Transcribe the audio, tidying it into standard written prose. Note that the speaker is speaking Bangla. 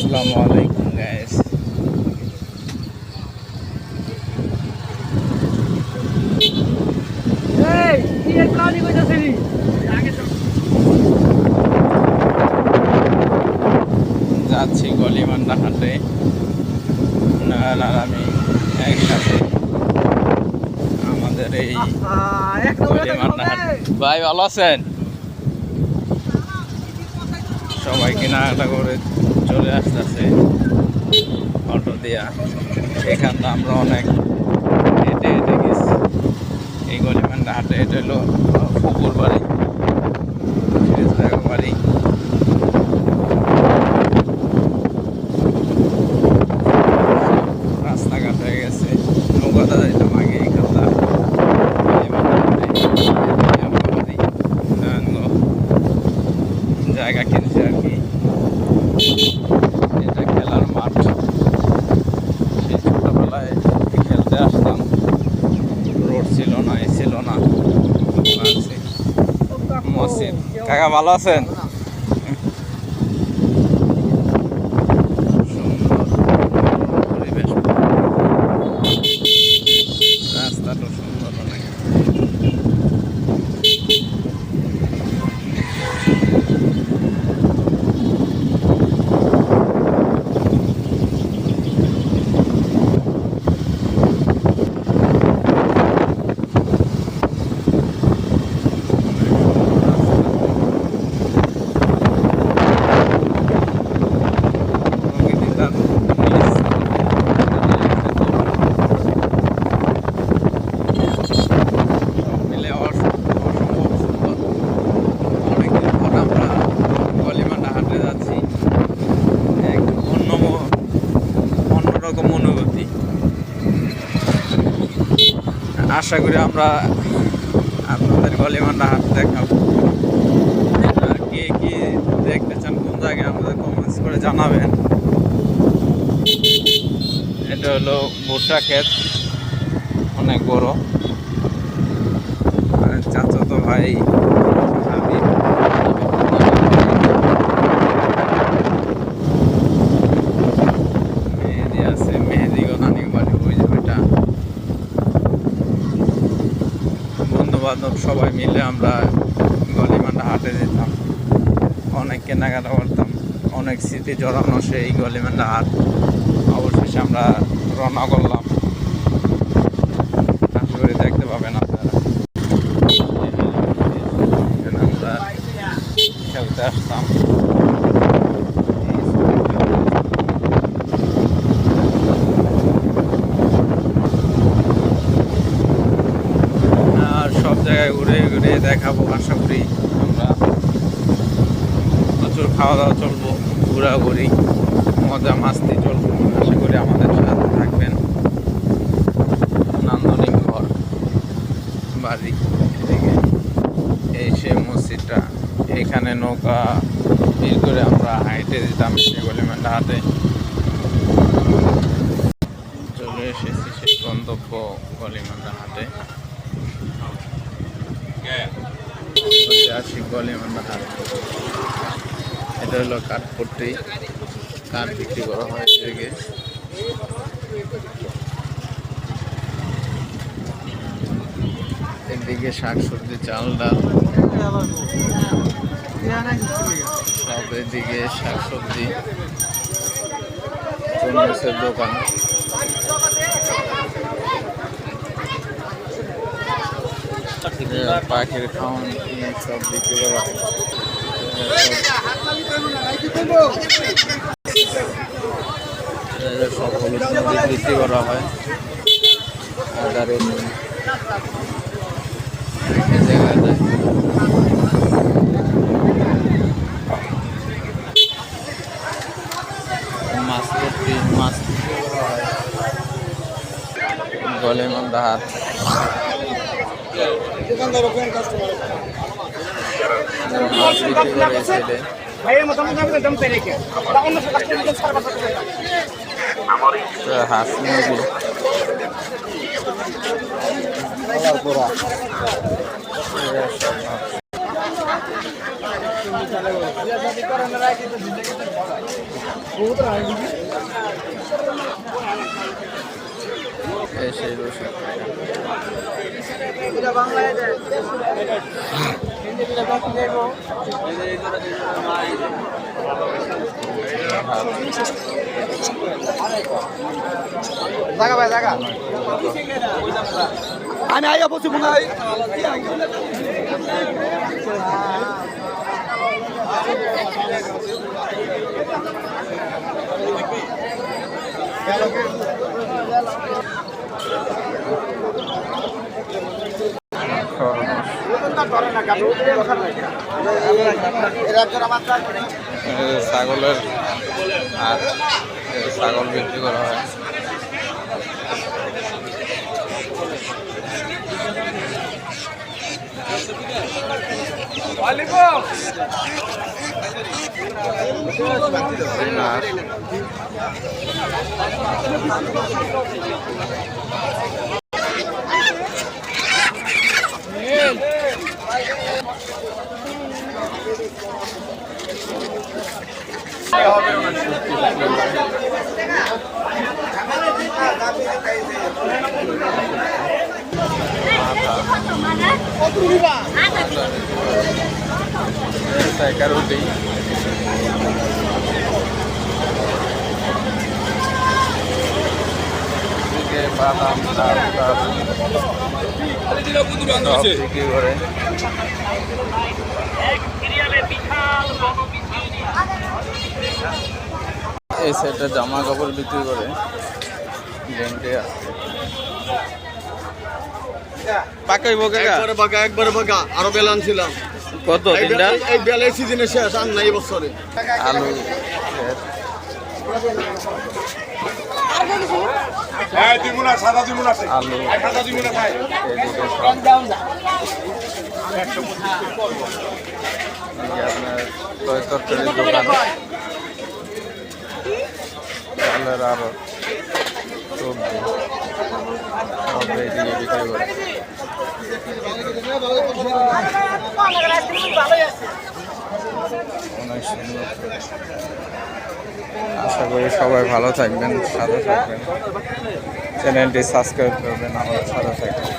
আসসালামু আলাইকুম গাইস। যাচ্ছি গলিমান্ডা হাটে, আর আমি একসাথে আমাদের এই গলিমান্ডা হাট। ভাই ভালো আছেন? সবাই কেনাকাটা করে চলে আসতেছে অটো দিয়া। এখানটা আমরা অনেক হেঁটে হেঁটে গেছি এই গলিমান্ডা হাটে। এটা হলো পুকুর বাড়ি, বাড়ি। রাস্তাঘাট হয়ে গেছে, নৌকাটা যাইতাম আগে এখানটা জায়গা কিনছে আর কি। এটা খেলার মাঠ, সেই ছোটবেলায় খেলতে আসতাম। রোড ছিল না, এ ছিল না। মসজিদ। কাকা ভালো আছেন? পরিবেশ, রাস্তাটা সুন্দর অনেক। অনুভূতি। আশা করি আমরা আপনাদের গলিমান্ডা হাট দেখাবো। আর কে কি দেখতে চান, কোন জায়গায়, আমাদের কমেন্টস করে জানাবেন। এটা হলো ভুট্টা ক্ষেত, অনেক বড়। চাচাতো ভাই হাবিব বান্ধব সবাই মিলে আমরা গলিমান্ডা হাটে যেতাম, অনেক কেনাকাটা করতাম, অনেক স্মৃতি জড়ানো সেই গলিমান্ডা হাট। অবশেষে আমরা রওনা করলাম, আশা করি দেখতে পাবেন আপনারা। আমরা খেলতে আসতাম। সব জায়গায় ঘুরে ঘুরে দেখাবো। আশা করি আমরা প্রচুর খাওয়া দাওয়া চলবো, ঘোরাঘুরি, মজা মাস্তি চলবো। আশা করি আমাদের সাথে থাকবেন। নান্দনিক ঘর বাড়ি, এদিকে এই সে মসজিদটা। এখানে নৌকা ভিড় করে আমরা হাইটে দিতাম সে গলিমান্ডা হাটে। চলে এসেছি সেই গন্তব্য গলিমান্ডা হাটে। আসি গলিমান্ডা হাট। এটা হলো কাঠপট্টি, কাঠ বিক্রি করা হয় এদিকে। এদিকে শাকসবজি, চাল ডাল সব। এদিকে শাকসবজি, চন্দ্রের দোকান। পাখির খাওয়ান সব বিক্রি করা হয়। সব হলুদ বিক্রি করা হয়। আদা রসুন দেখা যায়। মাছ পট্টি, মাছ গলিমান্ডা হাট। হাঁস মুরগি, এই সেই রসুন আমি আইয়া বসে মনে হয় ছাগলের আর ছাগল বিক্রি করা হয়। রুটি বাদাম বিক্রি করে। এই সাইডে জামা কাপড় বিক্রি করে। গেন্ডে আছে পাকাইব কাকা একবারে বাগা আরো বেল আনছিলাম। কত তিনটা? এই বেল এই সিজনে শেষ আর নাই বছরে। আলু আলু আপনার তরকারির দোকান চালের আরো সবজি সব এদিকে বিক্রি করে। অনেক সুন্দর। আশা করি সবাই ভালো থাকবেন, সাথে থাকবেন, চ্যানেলটি সাবস্ক্রাইব করবেন, আমাদের সাথে থাকবেন।